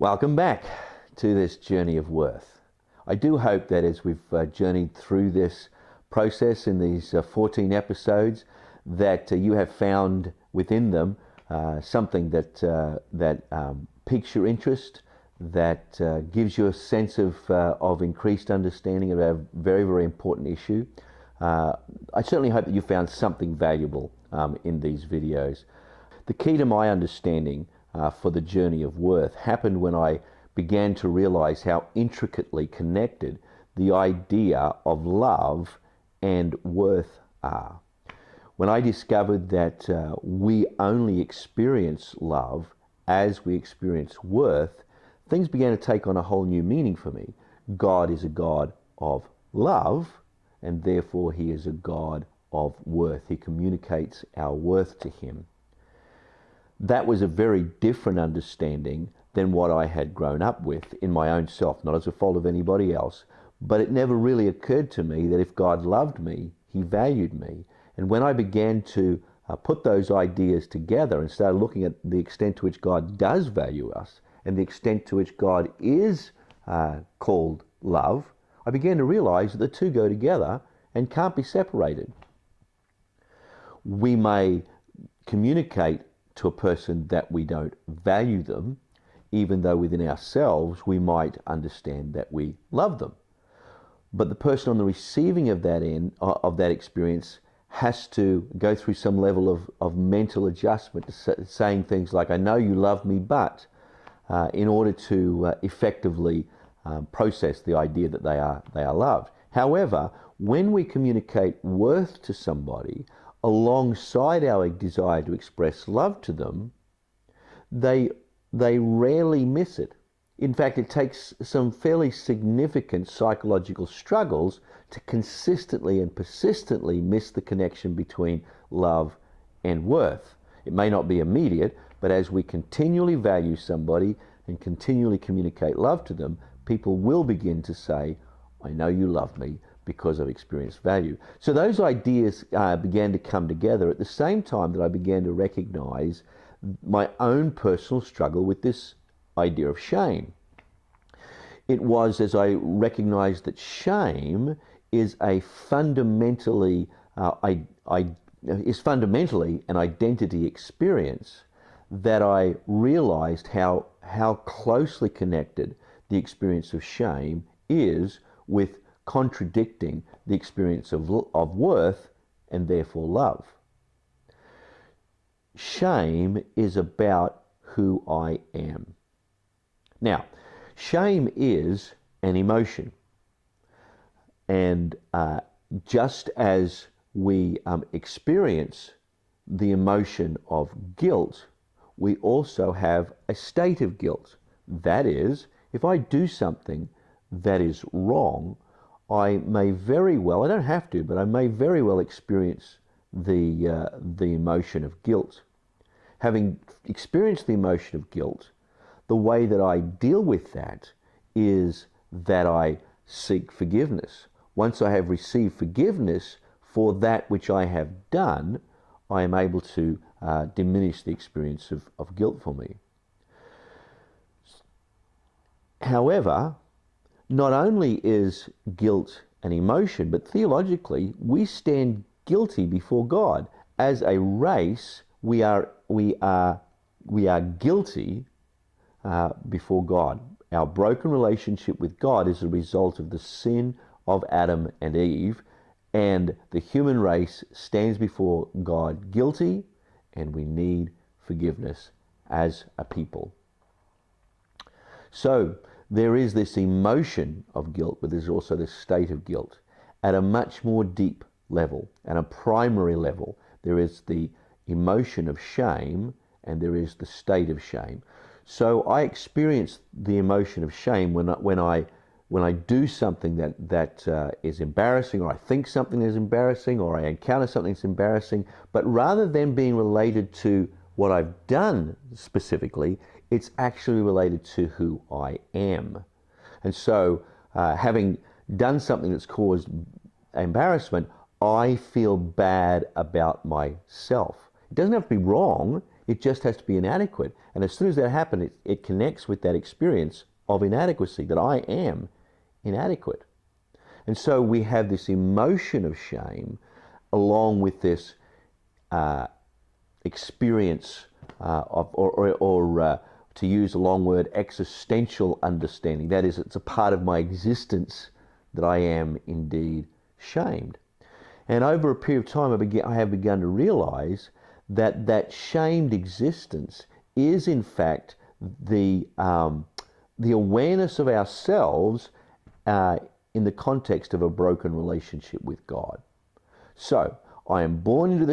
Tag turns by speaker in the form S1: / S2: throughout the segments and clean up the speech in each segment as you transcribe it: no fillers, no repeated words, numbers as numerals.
S1: Welcome back to this journey of worth. I do hope that as we've journeyed through this process in these 14 episodes, that you have found within them something that piques your interest, that gives you a sense of increased understanding of a very, very important issue. I certainly hope that you found something valuable in these videos. The key to my understanding for the journey of worth happened when I began to realize how intricately connected the idea of love and worth are. When I discovered that we only experience love as we experience worth, things began to take on a whole new meaning for me. God is a God of love, and therefore He is a God of worth. He communicates our worth to Him. That was a very different understanding than what I had grown up with in my own self, not as a fault of anybody else, but it never really occurred to me that if God loved me, He valued me. And when I began to put those ideas together and started looking at the extent to which God does value us and the extent to which God is called love, I began to realize that the two go together and can't be separated. We may communicate to a person that we don't value them, even though within ourselves we might understand that we love them. But the person on the receiving of that end, of that experience, has to go through some level of mental adjustment to saying things like, I know you love me, but in order to effectively process the idea that they are loved. However, when we communicate worth to somebody alongside our desire to express love to them, they rarely miss it. In fact, it takes some fairly significant psychological struggles to consistently and persistently miss the connection between love and worth. It may not be immediate, but as we continually value somebody and continually communicate love to them, people will begin to say, I know you love me because I've experienced value. So those ideas began to come together at the same time that I began to recognize my own personal struggle with this idea of shame. It was as I recognized that shame is fundamentally an identity experience, that I realized how closely connected the experience of shame is with contradicting the experience of worth and therefore love. Shame is about who I am. Now, shame is an emotion. And just as we experience the emotion of guilt, we also have a state of guilt. That is, if I do something that is wrong, I may very well, I don't have to, but I may very well experience the emotion of guilt. Having experienced the emotion of guilt, the way that I deal with that is that I seek forgiveness. Once I have received forgiveness for that which I have done, I am able to diminish the experience of guilt for me. However, not only is guilt an emotion, but theologically, we stand guilty before God. As a race, we are guilty before God. Our broken relationship with God is a result of the sin of Adam and Eve, and the human race stands before God guilty, and we need forgiveness as a people. So there is this emotion of guilt, but there's also this state of guilt. At a much more deep level, at a primary level, there is the emotion of shame and there is the state of shame. So I experience the emotion of shame when I do something that is embarrassing, or I think something is embarrassing, or I encounter something that's embarrassing. But rather than being related to what I've done specifically, it's actually related to who I am. And so having done something that's caused embarrassment, I feel bad about myself. It doesn't have to be wrong. It just has to be inadequate. And as soon as that happens, it connects with that experience of inadequacy, that I am inadequate. And so we have this emotion of shame along with this experience or to use a long word, existential understanding. That is, it's a part of my existence that I am indeed shamed. And over a period of time, I have begun to realize that that shamed existence is in fact the awareness of ourselves in the context of a broken relationship with God. So I am born into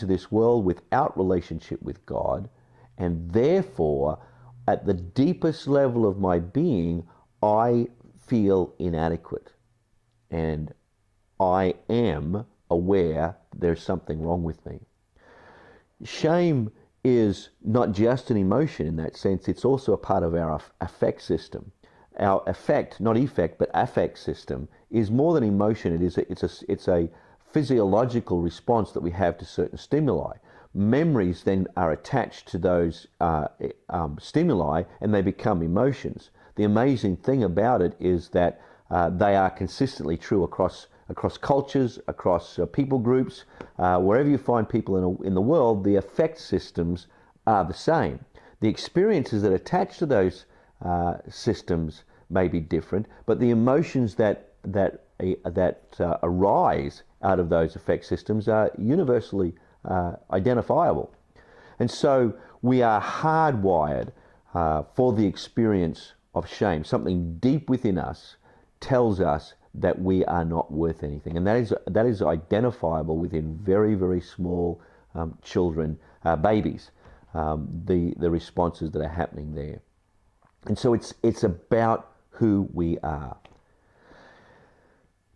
S1: this world without relationship with God, and therefore, at the deepest level of my being, I feel inadequate, and I am aware there's something wrong with me. Shame is not just an emotion in that sense, it's also a part of our affect system. Our affect, not effect, but affect system is more than emotion. It's a physiological response that we have to certain stimuli. Memories then are attached to those stimuli, and they become emotions. The amazing thing about it is that they are consistently true across cultures, across people groups. Wherever you find people in the world, the affect systems are the same. The experiences that attach to those systems may be different, but the emotions that arise out of those affect systems are universally identifiable. And so we are hardwired for the experience of shame. Something deep within us tells us that we are not worth anything. And that is identifiable within very, very small children, babies, the responses that are happening there. And so it's about who we are.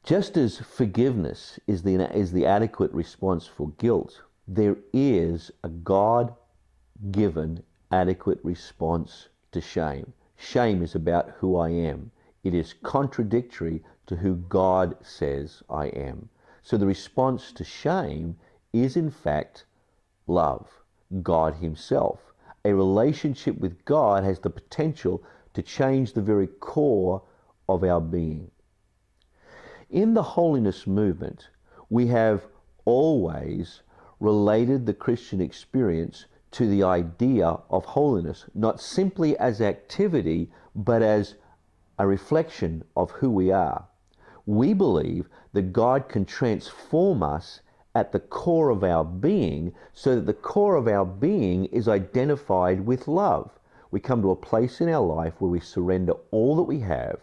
S1: Just as forgiveness is the adequate response for guilt, there is a God-given adequate response to shame. Shame is about who I am. It is contradictory to who God says I am. So the response to shame is in fact love, God Himself. A relationship with God has the potential to change the very core of our being. In the holiness movement, we have always related the Christian experience to the idea of holiness, not simply as activity, but as a reflection of who we are. We believe that God can transform us at the core of our being, so that the core of our being is identified with love. We come to a place in our life where we surrender all that we have,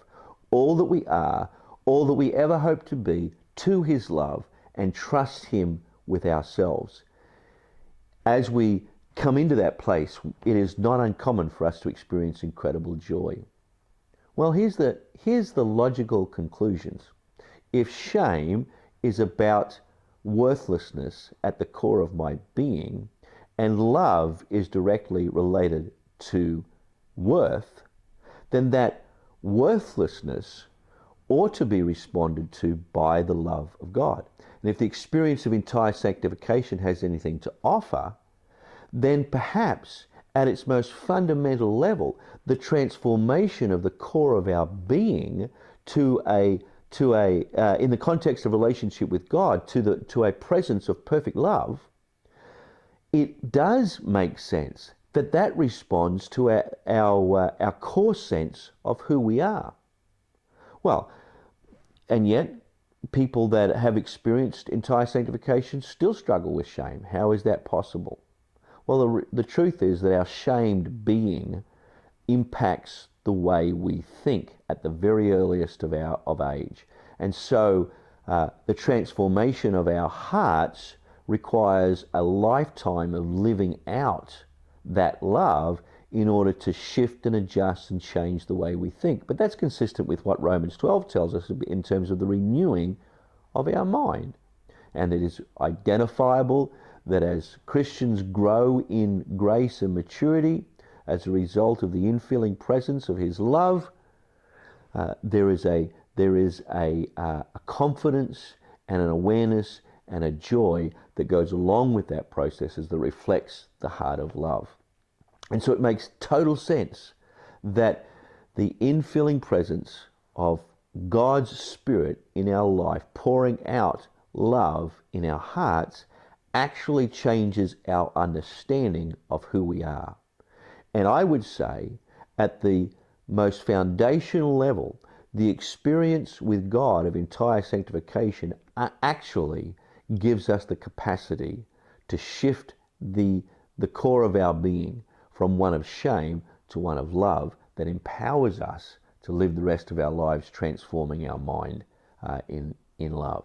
S1: all that we are, all that we ever hope to be to His love, and trust Him with ourselves. As we come into that place, it is not uncommon for us to experience incredible joy. Well, here's the logical conclusions. If shame is about worthlessness at the core of my being, and love is directly related to worth, then that worthlessness ought to be responded to by the love of God. And if the experience of entire sanctification has anything to offer, then perhaps at its most fundamental level, the transformation of the core of our being to a in the context of relationship with God, to a presence of perfect love, it does make sense that responds to our core sense of who we are. Well, and yet people that have experienced entire sanctification still struggle with shame. How is that possible? Well, the truth is that our shamed being impacts the way we think at the very earliest of age. And so the transformation of our hearts requires a lifetime of living out that love in order to shift and adjust and change the way we think. But that's consistent with what Romans 12 tells us in terms of the renewing of our mind. And it is identifiable that as Christians grow in grace and maturity as a result of the infilling presence of His love, there is a confidence and an awareness and a joy that goes along with that process is that reflects the heart of love. And so it makes total sense that the infilling presence of God's Spirit in our life, pouring out love in our hearts, actually changes our understanding of who we are. And I would say, at the most foundational level, the experience with God of entire sanctification actually gives us the capacity to shift the core of our being from one of shame to one of love that empowers us to live the rest of our lives transforming our mind in love.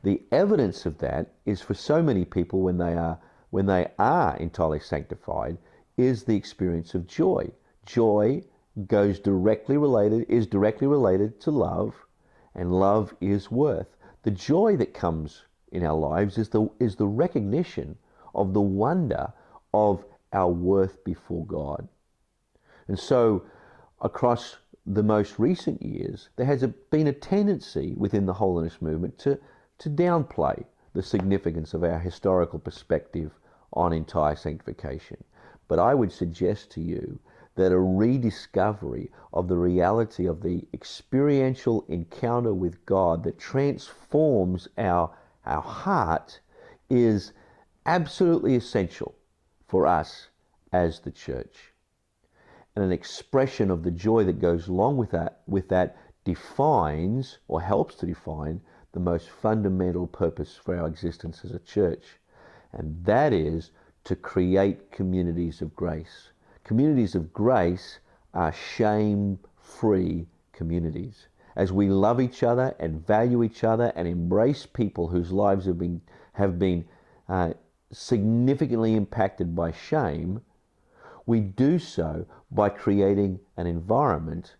S1: The evidence of that is for so many people when they are entirely sanctified is the experience of joy. Joy is directly related to love, and love is worth. The joy that comes in our lives is the recognition of the wonder of our worth before God. And so across the most recent years, there has been a tendency within the holiness movement to downplay the significance of our historical perspective on entire sanctification. But I would suggest to you that a rediscovery of the reality of the experiential encounter with God that transforms our heart is absolutely essential for us as the church. And an expression of the joy that goes along with that defines or helps to define the most fundamental purpose for our existence as a church. And that is to create communities of grace. Communities of grace are shame-free communities. As we love each other and value each other and embrace people whose lives have been significantly impacted by shame, we do so by creating an environment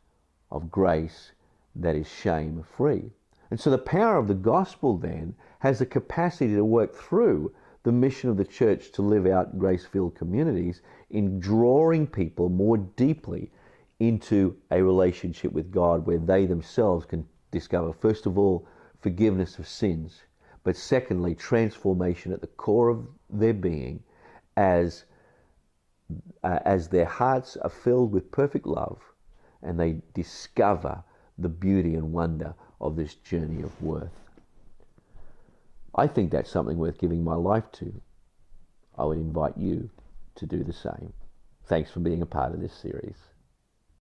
S1: of grace that is shame-free. And so the power of the gospel then has the capacity to work through the mission of the church to live out grace-filled communities in drawing people more deeply into a relationship with God where they themselves can discover, first of all, forgiveness of sins, but secondly, transformation at the core of their being as their hearts are filled with perfect love and they discover the beauty and wonder of this journey of worth. I think that's something worth giving my life to. I would invite you to do the same. Thanks for being a part of this series.